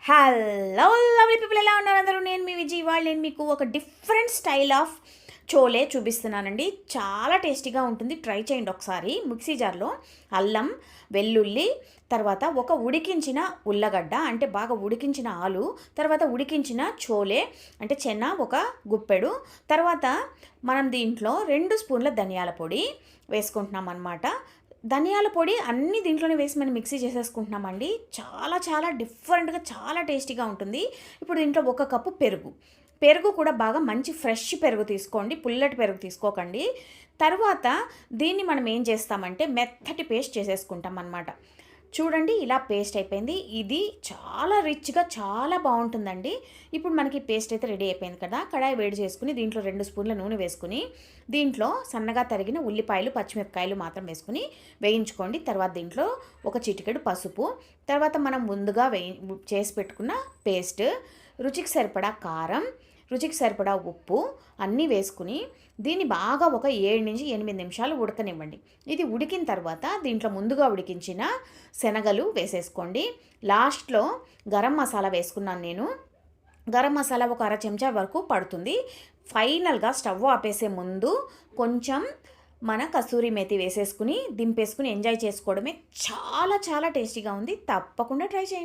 Hello lovely people, ఎలా ఉన్నారు అందరూ? నేను మీ విజయ్. వాళ్ళు నేను మీకు ఒక డిఫరెంట్ స్టైల్ ఆఫ్ చోలే చూపిస్తున్నానండి. చాలా టేస్టీగా ఉంటుంది, ట్రై చేయండి ఒకసారి. మిక్సీ జార్లో అల్లం, వెల్లుల్లి, తర్వాత ఒక ఉడికించిన ఉల్లగడ్డ అంటే బాగా ఉడికించిన ఆలు, తర్వాత ఉడికించిన చోలే అంటే చెన్న ఒక గుప్పెడు, తర్వాత మనం దీంట్లో 2 స్పూన్ల ధనియాల పొడి వేసుకుంటున్నాం అన్నమాట. ధనియాల పొడి అన్నీ దీంట్లోనే వేసి మనం మిక్సీ చేసేసుకుంటున్నామండి. చాలా చాలా డిఫరెంట్గా చాలా టేస్టీగా ఉంటుంది. ఇప్పుడు దీంట్లో 1 కప్పు పెరుగు. పెరుగు కూడా బాగా మంచి ఫ్రెష్ పెరుగు తీసుకోండి, పుల్లటి పెరుగు తీసుకోకండి. తర్వాత దీన్ని మనం ఏం చేస్తామంటే మెత్తటి పేస్ట్ చేసేసుకుంటాం అన్నమాట. చూడండి, ఇలా పేస్ట్ అయిపోయింది. ఇది చాలా రిచ్గా చాలా బాగుంటుందండి. ఇప్పుడు మనకి పేస్ట్ అయితే రెడీ అయిపోయింది కదా. కడాయి వేడి చేసుకుని దీంట్లో 2 స్పూన్ల నూనె వేసుకుని దీంట్లో సన్నగా తరిగిన ఉల్లిపాయలు, పచ్చిమిరపకాయలు మాత్రం వేసుకుని వేయించుకోండి. తర్వాత దీంట్లో ఒక చిటికెడు పసుపు, తర్వాత మనం ముందుగా చేసి పెట్టుకున్న పేస్ట్, రుచికి సరిపడా కారం, రుచికి సరిపడా ఉప్పు అన్నీ వేసుకుని దీన్ని బాగా ఒక 7 నుంచి 8 నిమిషాలు ఉడకనివ్వండి. ఇది ఉడికిన తర్వాత దీంట్లో ముందుగా ఉడికించిన శనగలు వేసేసుకోండి. లాస్ట్లో గరం మసాలా వేసుకున్నాను నేను. గరం మసాలా ఒక 1/2 చెంచా వరకు పడుతుంది. ఫైనల్గా స్టవ్ ఆపేసే ముందు కొంచెం మన కసూరి మేతి వేసేసుకుని దింపేసుకుని ఎంజాయ్ చేసుకోవడమే. చాలా చాలా టేస్టీగా ఉంది. తప్పకుండా ట్రై చేయండి.